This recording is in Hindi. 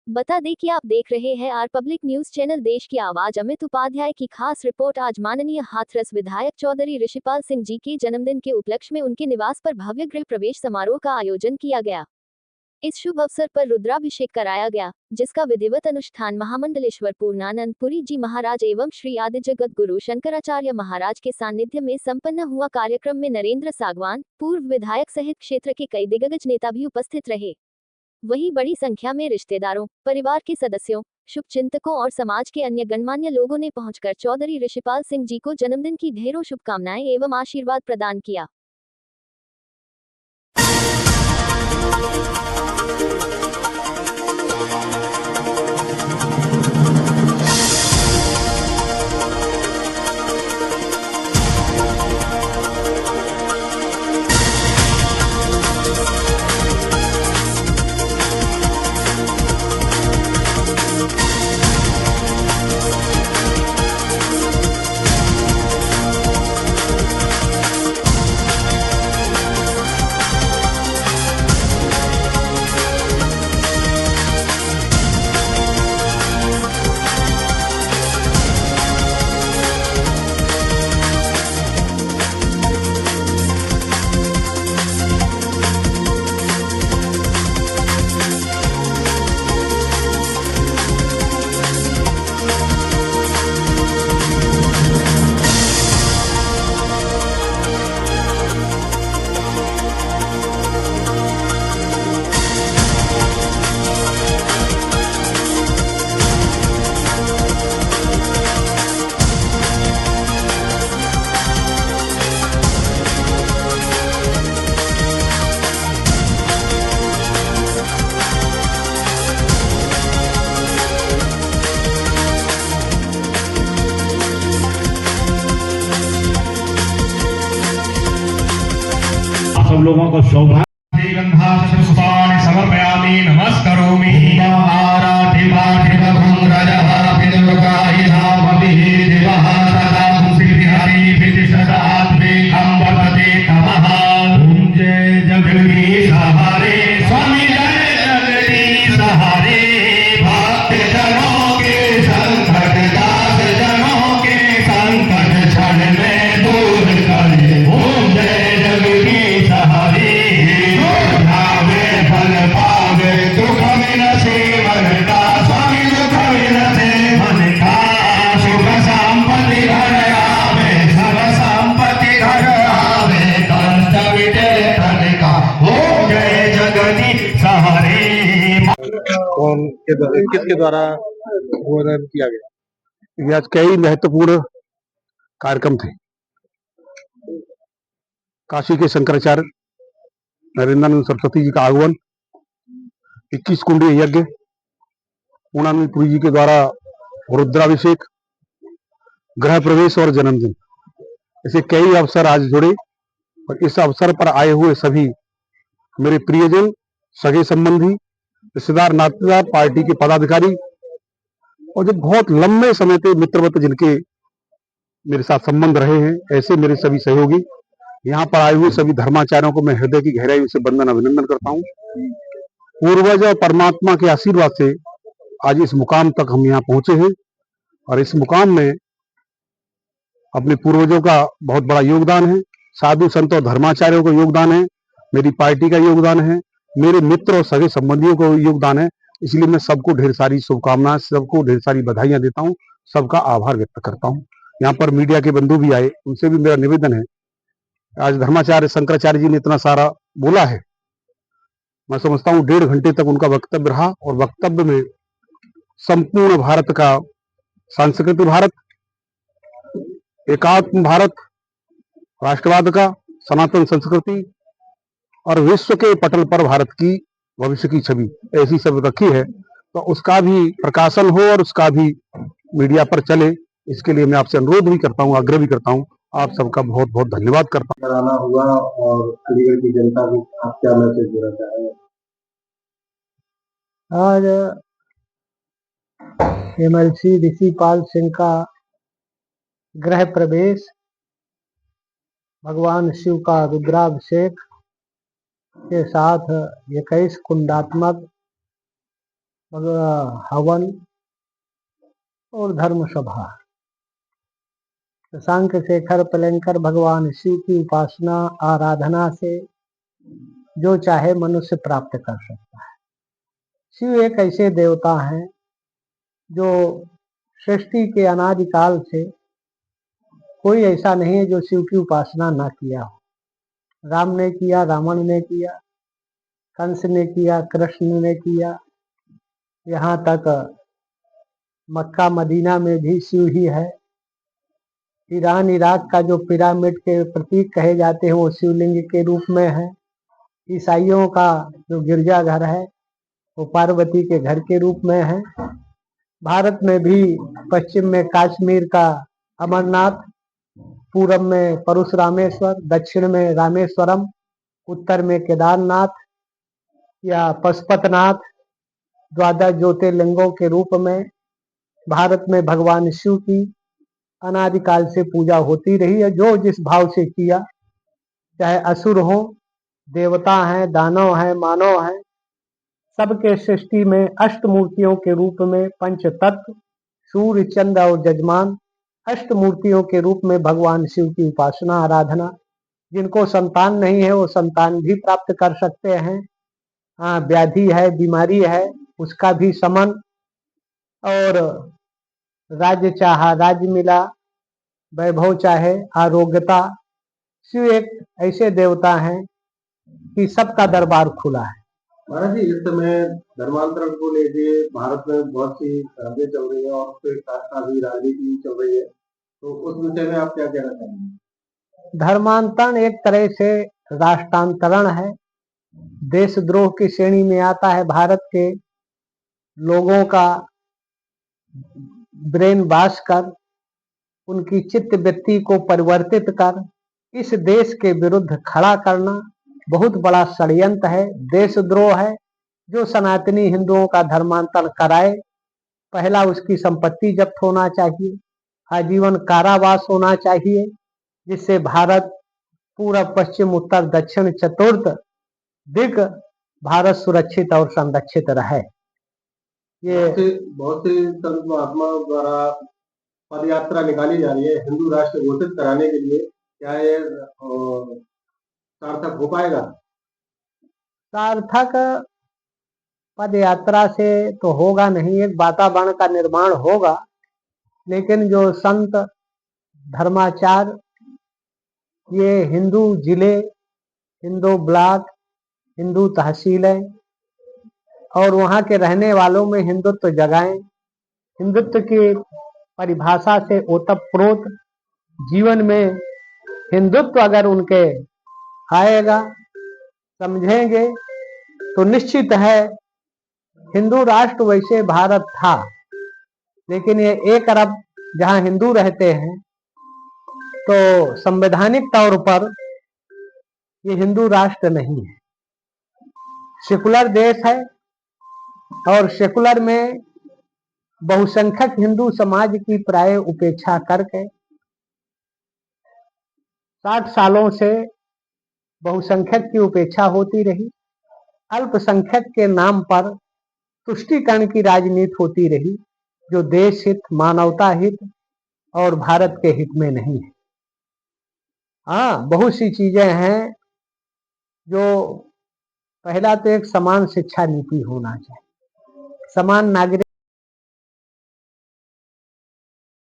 बता दें कि आप देख रहे हैं आर पब्लिक न्यूज चैनल देश की आवाज। अमित उपाध्याय की खास रिपोर्ट। आज माननीय हाथरस विधायक चौधरी ऋषिपाल सिंह जी के जन्मदिन के उपलक्ष्य में उनके निवास पर भव्य गृह प्रवेश समारोह का आयोजन किया गया। इस शुभ अवसर पर रुद्राभिषेक कराया गया, जिसका विधिवत अनुष्ठान महामंडलेश्वर पूर्णानंदपुरी जी महाराज एवं श्री आदि जगत गुरु शंकराचार्य महाराज के सानिध्य में संपन्न हुआ। कार्यक्रम में नरेंद्र सागवान, पूर्व विधायक सहित क्षेत्र के कई दिग्गज नेता भी उपस्थित रहे। वहीं बड़ी संख्या में रिश्तेदारों, परिवार के सदस्यों, शुभचिंतकों और समाज के अन्य गणमान्य लोगों ने पहुंचकर चौधरी ऋषिपाल सिंह जी को जन्मदिन की ढेरों शुभकामनाएं एवं आशीर्वाद प्रदान किया। सब लोगों को सौभाग्य समर्पयामि नमस्करोमि जय जगदीश हरे स्वामी जय जगदीश हरे भक्त जनों के संकट दास जनों के संकट क्षण में दूर करे। ओम जय जगदीश हरे भावे फल पावे दुख विनसे मन का स्वामी दुख विनसे मन का सुख संपत्ति घर आवे सब संपत्ति घर आवे कष्ट मिटे तन का। ओम जय जगदीश हरे। कौन के द्वारा किसके द्वारा संबोधन किया गया? आज कई महत्वपूर्ण कार्यक्रम थे। काशी के शंकराचार्य नरेंद्रानंद सरस्वती जी का आगमन, 21 कुंडीय यज्ञ, पूर्णानंदपुरी जी के द्वारा रुद्राभिषेक, गृह प्रवेश और जन्मदिन, ऐसे कई अवसर आज जुड़े। और इस अवसर पर आए हुए सभी मेरे प्रियजन, सगे संबंधी, रिश्तेदार, नातेदार, पार्टी के पदाधिकारी और जो बहुत लंबे समय से मित्रवत जिनके मेरे साथ संबंध रहे हैं, ऐसे मेरे सभी सहयोगी, यहाँ पर आए हुए सभी धर्माचार्यों को मैं हृदय की गहराई से वंदन अभिनंदन करता हूँ। पूर्वज और परमात्मा के आशीर्वाद से आज इस मुकाम तक हम यहाँ पहुंचे हैं और इस मुकाम में अपने पूर्वजों का बहुत बड़ा योगदान है, साधु संत और धर्माचार्यों का योगदान है, मेरी पार्टी का योगदान है, मेरे मित्र और सगे संबंधियों का योगदान है। इसलिए मैं सबको ढेर सारी शुभकामनाएं, सबको ढेर सारी बधाइयां देता हूं, सबका आभार व्यक्त करता हूं। यहाँ पर मीडिया के बंधु भी आए, उनसे भी मेरा निवेदन है। आज धर्माचार्य शंकराचार्य जी ने इतना सारा बोला है, मैं समझता हूँ 1.5 घंटे तक उनका वक्तव्य रहा और वक्तव्य में संपूर्ण भारत का, सांस्कृतिक भारत, एकात्म भारत, राष्ट्रवाद का, सनातन संस्कृति और विश्व के पटल पर भारत की भविष्य की छवि ऐसी सब रखी है, तो उसका भी प्रकाशन हो और उसका भी मीडिया पर चले। इसके लिए मैं आपसे अनुरोध भी करता हूँ, आग्रह भी करता हूँ। आप सबका बहुत बहुत धन्यवाद करता हूँ। कराना हुआ और अलीगढ़ की जनता को आप क्या मैसेज देना चाह रहे हैं? आज एमएलसी ऋषिपाल सिंह का गृह प्रवेश, भगवान शिव का रुद्राभिषेक के साथ 21 कुंडात्मक हवन और धर्म सभा। शशांक शेखर पलंकर भगवान शिव की उपासना आराधना से जो चाहे मनुष्य प्राप्त कर सकता है। शिव एक ऐसे देवता हैं जो सृष्टि के अनादिकाल से कोई ऐसा नहीं है जो शिव की उपासना ना किया हो। राम ने किया, रावण ने किया, कंस ने किया, कृष्ण ने किया, यहाँ तक मक्का मदीना में भी शिव ही है। ईरान इराक का जो पिरामिड के प्रतीक कहे जाते हैं वो शिवलिंग के रूप में है। ईसाइयों का जो गिरजाघर है वो पार्वती के घर के रूप में है। भारत में भी पश्चिम में कश्मीर का अमरनाथ, पूरब में परशुरामेश्वर, दक्षिण में रामेश्वरम, उत्तर में केदारनाथ या पशुपतनाथ, द्वादश ज्योतिर्लिंगों के रूप में भारत में भगवान शिव की अनादिकाल से पूजा होती रही है। जो जिस भाव से किया, चाहे असुर हो, देवता हैं, दानव हैं, मानव हैं, सबके सृष्टि में अष्टमूर्तियों के रूप में पंच तत्व सूर्य, चंद्र और जजमान अष्टमूर्तियों के रूप में भगवान शिव की उपासना आराधना। जिनको संतान नहीं है वो संतान भी प्राप्त कर सकते हैं। व्याधि है, बीमारी है, उसका भी शमन, और राज्य चाहा राज्य मिला, वैभव चाहे आरोग्यता। शिव एक ऐसे देवता हैं कि सबका दरबार खुला है। महाराज जी, इस समय धर्मांतरण को लेके भारत में बहुत सी खबरें चल रही है और उसके साथ साथ ही राजनीति भी चल रही है, तो उस विषय में आप क्या कहना चाहेंगे? धर्मांतरण एक तरह से राष्ट्रांतरण है, देशद्रोह की श्रेणी में आता है। भारत के लोगों का ब्रेन वॉश कर, उनकी चित्त वृत्ति को परिवर्तित कर इस देश के विरुद्ध खड़ा करना बहुत बड़ा षड्यंत्र है, देशद्रोह है। जो सनातनी हिंदुओं का धर्मांतरण कराए, पहला उसकी संपत्ति जब्त होना चाहिए, आजीवन कारावास होना चाहिए, जिससे भारत पूर्व पश्चिम उत्तर दक्षिण चतुर्थ दिग भारत सुरक्षित और संरक्षित रहे। ये बहुत से संत महात्माओं द्वारा पद यात्रा निकाली जा रही है हिंदू राष्ट्र घोषित कराने के लिए, क्या ये सार्थक हो पाएगा? सार्थक पद यात्रा से तो होगा नहीं, एक वातावरण का निर्माण होगा, लेकिन जो संत धर्माचार, ये हिंदू जिले, हिंदू ब्लॉक, हिंदू तहसीलें और वहाँ के रहने वालों में हिंदुत्व जगाएं। हिंदुत्व की परिभाषा से ओतप्रोत जीवन में हिंदुत्व अगर उनके आएगा, समझेंगे, तो निश्चित है हिंदू राष्ट्र वैसे भारत था, लेकिन ये 1 अरब जहां हिंदू रहते हैं तो संवैधानिक तौर पर ये हिंदू राष्ट्र नहीं है, सेकुलर देश है। और सेकुलर में बहुसंख्यक हिंदू समाज की प्राय उपेक्षा करके 60 सालों से बहुसंख्यक की उपेक्षा होती रही, अल्पसंख्यक के नाम पर तुष्टीकरण की राजनीति होती रही, जो देश हित, मानवता हित और भारत के हित में नहीं है। बहुत सी चीजें हैं जो, पहला तो एक समान शिक्षा नीति होना चाहिए, समान नागरिक